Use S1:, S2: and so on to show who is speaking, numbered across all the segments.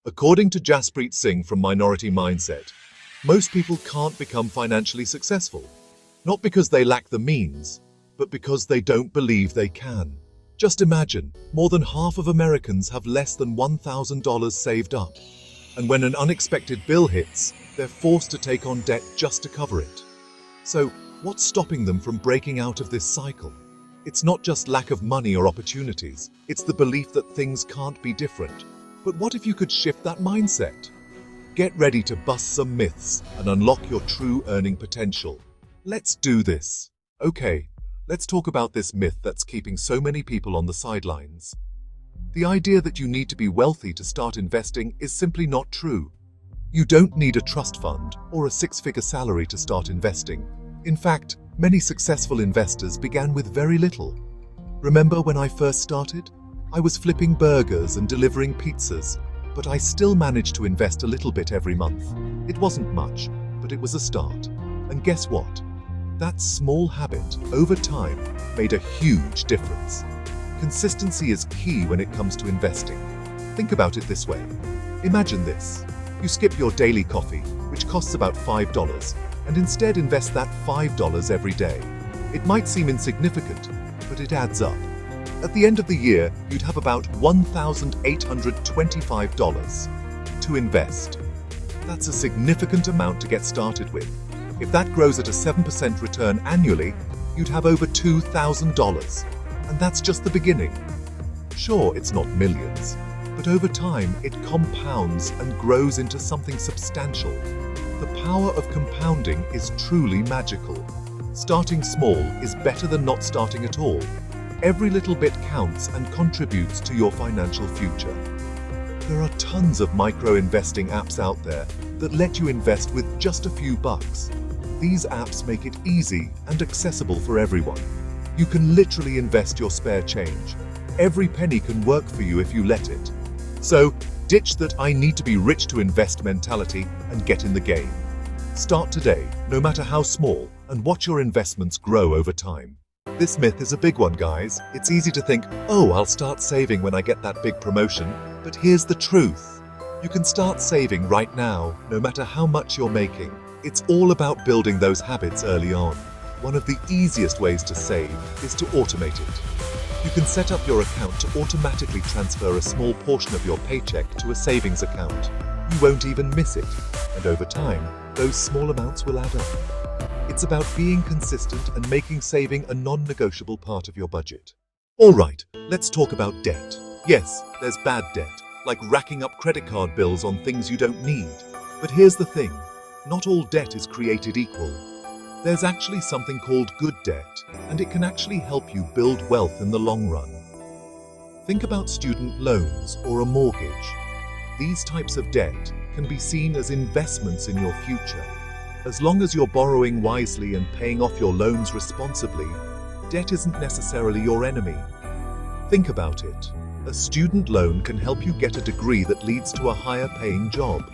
S1: According to Jaspreet Singh from Minority Mindset, most people can't become financially successful, not because they lack the means, but because they don't believe they can. Just imagine, more than half of Americans have less than $1,000 saved up, and when an unexpected bill hits, they're forced to take on debt just to cover it. So, what's stopping them from breaking out of this cycle? It's not just lack of money or opportunities, it's the belief that things can't be different. But what if you could shift that mindset? Get ready to bust some myths and unlock your true earning potential. Let's do this. Okay, let's talk about this myth that's keeping so many people on the sidelines. The idea that you need to be wealthy to start investing is simply not true. You don't need a trust fund or a six-figure salary to start investing. In fact, many successful investors began with very little. Remember when I first started? I was flipping burgers and delivering pizzas, but I still managed to invest a little bit every month. It wasn't much, but it was a start. And guess what? That small habit, over time, made a huge difference. Consistency is key when it comes to investing. Think about it this way. Imagine this. You skip your daily coffee, which costs about $5, and instead invest that $5 every day. It might seem insignificant, but it adds up. At the end of the year, you'd have about $1,825 to invest. That's a significant amount to get started with. If that grows at a 7% return annually, you'd have over $2,000. And that's just the beginning. Sure, it's not millions, but over time, it compounds and grows into something substantial. The power of compounding is truly magical. Starting small is better than not starting at all. Every little bit counts and contributes to your financial future. There are tons of micro-investing apps out there that let you invest with just a few bucks. These apps make it easy and accessible for everyone. You can literally invest your spare change. Every penny can work for you if you let it. So, ditch that "I need to be rich to invest" mentality and get in the game. Start today, no matter how small, and watch your investments grow over time. This myth is a big one, guys. It's easy to think, oh, I'll start saving when I get that big promotion. But here's the truth. You can start saving right now, no matter how much you're making. It's all about building those habits early on. One of the easiest ways to save is to automate it. You can set up your account to automatically transfer a small portion of your paycheck to a savings account. You won't even miss it. And over time, those small amounts will add up. It's about being consistent and making saving a non-negotiable part of your budget. All right, let's talk about debt. Yes, there's bad debt, like racking up credit card bills on things you don't need. But here's the thing, not all debt is created equal. There's actually something called good debt, and it can actually help you build wealth in the long run. Think about student loans or a mortgage. These types of debt can be seen as investments in your future. As long as you're borrowing wisely and paying off your loans responsibly, debt isn't necessarily your enemy. Think about it. A student loan can help you get a degree that leads to a higher paying job.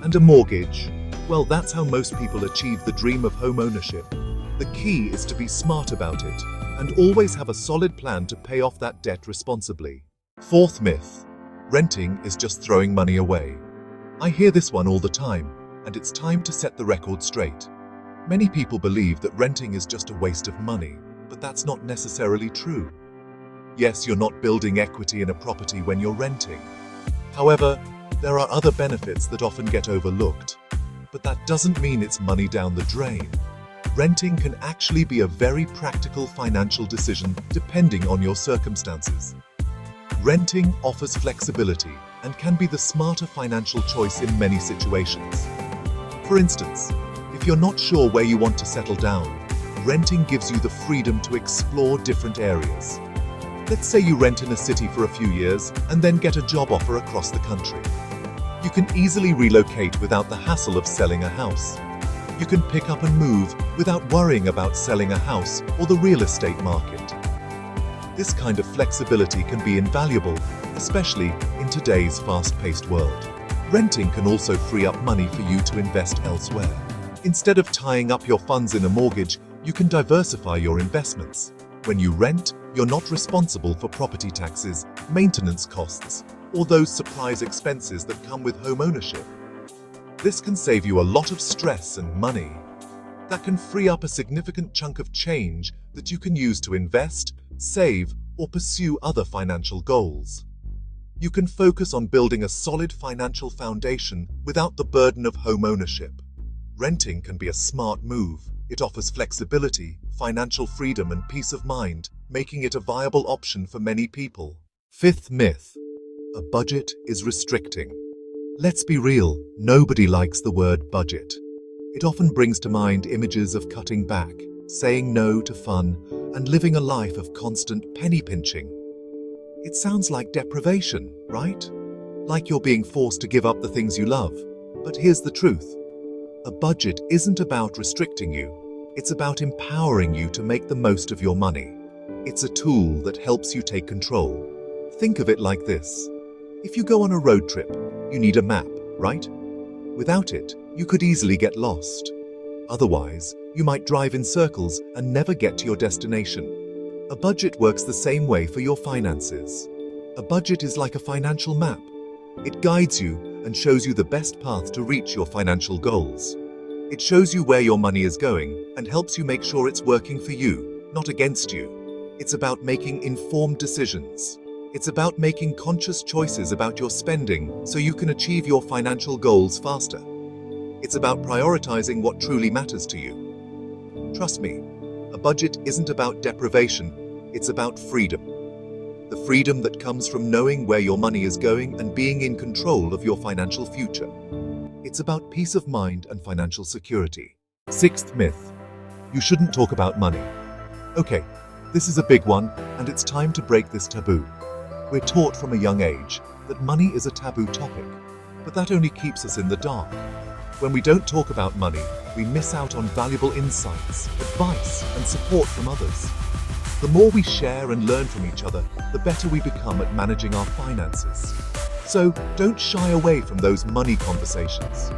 S1: And a mortgage, well, that's how most people achieve the dream of home ownership. The key is to be smart about it and always have a solid plan to pay off that debt responsibly. Fourth myth, renting is just throwing money away. I hear this one all the time, and it's time to set the record straight. Many people believe that renting is just a waste of money, but that's not necessarily true. Yes, you're not building equity in a property when you're renting. However, there are other benefits that often get overlooked, but that doesn't mean it's money down the drain. Renting can actually be a very practical financial decision depending on your circumstances. Renting offers flexibility and can be the smarter financial choice in many situations. For instance, if you're not sure where you want to settle down, renting gives you the freedom to explore different areas. Let's say you rent in a city for a few years and then get a job offer across the country. You can easily relocate without the hassle of selling a house. You can pick up and move without worrying about selling a house or the real estate market. This kind of flexibility can be invaluable, especially in today's fast-paced world. Renting can also free up money for you to invest elsewhere. Instead of tying up your funds in a mortgage, you can diversify your investments. When you rent, you're not responsible for property taxes, maintenance costs, or those surprise expenses that come with home ownership. This can save you a lot of stress and money. That can free up a significant chunk of change that you can use to invest, save, or pursue other financial goals. You can focus on building a solid financial foundation without the burden of home ownership. Renting can be a smart move. It offers flexibility, financial freedom, and peace of mind, making it a viable option for many people. Fifth myth: a budget is restricting. Let's be real, nobody likes the word budget. It often brings to mind images of cutting back, saying no to fun, and living a life of constant penny pinching. It sounds like deprivation, right? Like you're being forced to give up the things you love. But here's the truth. A budget isn't about restricting you. It's about empowering you to make the most of your money. It's a tool that helps you take control. Think of it like this. If you go on a road trip, you need a map, right? Without it, you could easily get lost. Otherwise, you might drive in circles and never get to your destination. A budget works the same way for your finances. A budget is like a financial map. It guides you and shows you the best path to reach your financial goals. It shows you where your money is going and helps you make sure it's working for you, not against you. It's about making informed decisions. It's about making conscious choices about your spending so you can achieve your financial goals faster. It's about prioritizing what truly matters to you. Trust me, a budget isn't about deprivation, it's about freedom. The freedom that comes from knowing where your money is going and being in control of your financial future. It's about peace of mind and financial security. Sixth myth: you shouldn't talk about money. Okay, this is a big one, and it's time to break this taboo. We're taught from a young age that money is a taboo topic, but that only keeps us in the dark. When we don't talk about money, we miss out on valuable insights, advice, and support from others. The more we share and learn from each other, the better we become at managing our finances. So don't shy away from those money conversations.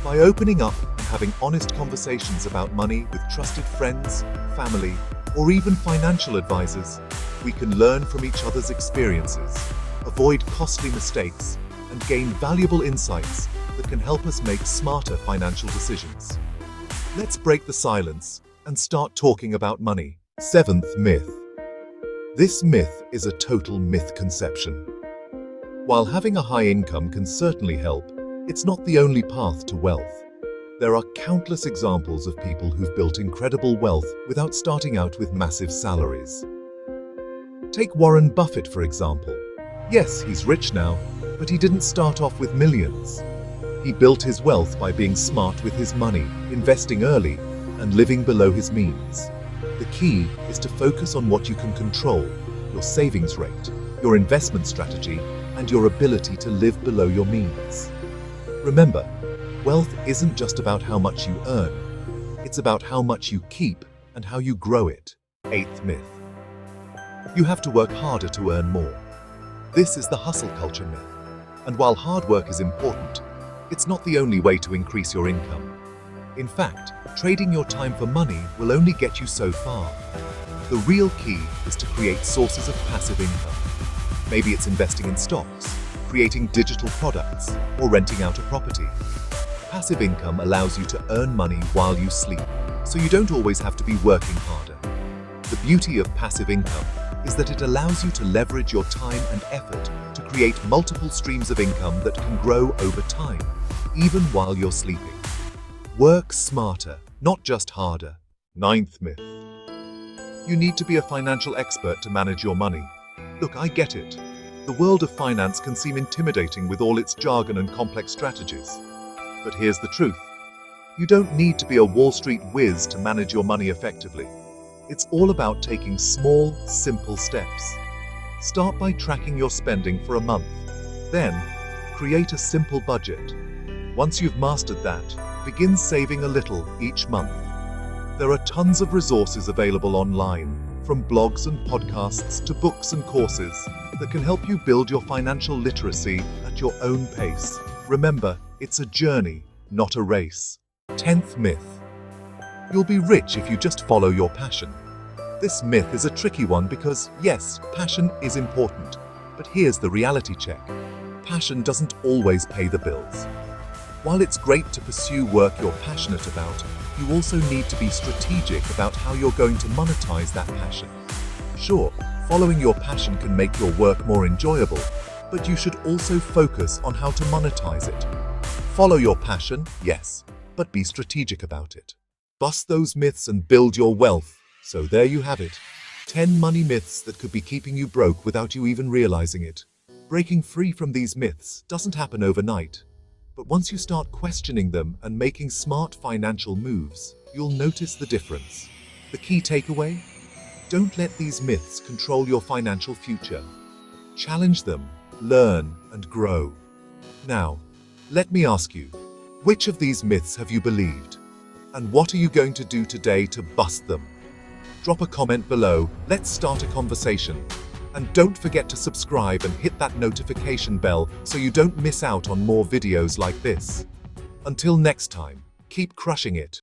S1: By opening up and having honest conversations about money with trusted friends, family, or even financial advisors, we can learn from each other's experiences, avoid costly mistakes, and gain valuable insights that can help us make smarter financial decisions. Let's break the silence and start talking about money. Seventh myth. This myth is a total misconception. While having a high income can certainly help, it's not the only path to wealth. There are countless examples of people who've built incredible wealth without starting out with massive salaries. Take Warren Buffett, for example. Yes, he's rich now, but he didn't start off with millions. He built his wealth by being smart with his money, investing early, and living below his means. The key is to focus on what you can control: your savings rate, your investment strategy, and your ability to live below your means. Remember, wealth isn't just about how much you earn. It's about how much you keep and how you grow it. Eighth myth. You have to work harder to earn more. This is the hustle culture myth. And while hard work is important, it's not the only way to increase your income. In fact, trading your time for money will only get you so far. The real key is to create sources of passive income. Maybe it's investing in stocks, creating digital products, or renting out a property. Passive income allows you to earn money while you sleep, so you don't always have to be working harder. The beauty of passive income is that it allows you to leverage your time and effort to create multiple streams of income that can grow over time, even while you're sleeping. Work smarter, not just harder. Ninth myth. You need to be a financial expert to manage your money. Look, I get it. The world of finance can seem intimidating with all its jargon and complex strategies. But here's the truth. You don't need to be a Wall Street whiz to manage your money effectively. It's all about taking small, simple steps. Start by tracking your spending for a month. Then, create a simple budget. Once you've mastered that, begin saving a little each month. There are tons of resources available online, from blogs and podcasts to books and courses, that can help you build your financial literacy at your own pace. Remember, it's a journey, not a race. 10th myth. You'll be rich if you just follow your passion. This myth is a tricky one because, yes, passion is important, but here's the reality check. passion doesn't always pay the bills. While it's great to pursue work you're passionate about, you also need to be strategic about how you're going to monetize that passion. Sure, following your passion can make your work more enjoyable, but you should also focus on how to monetize it. Follow your passion, yes, but be strategic about it. Bust those myths and build your wealth. So there you have it. 10 money myths that could be keeping you broke without you even realizing it. Breaking free from these myths doesn't happen overnight. But once you start questioning them and making smart financial moves, you'll notice the difference. The key takeaway? Don't let these myths control your financial future. Challenge them, learn, and grow. Now, let me ask you, which of these myths have you believed? And what are you going to do today to bust them? Drop a comment below, let's start a conversation. And don't forget to subscribe and hit that notification bell so you don't miss out on more videos like this. Until next time, keep crushing it.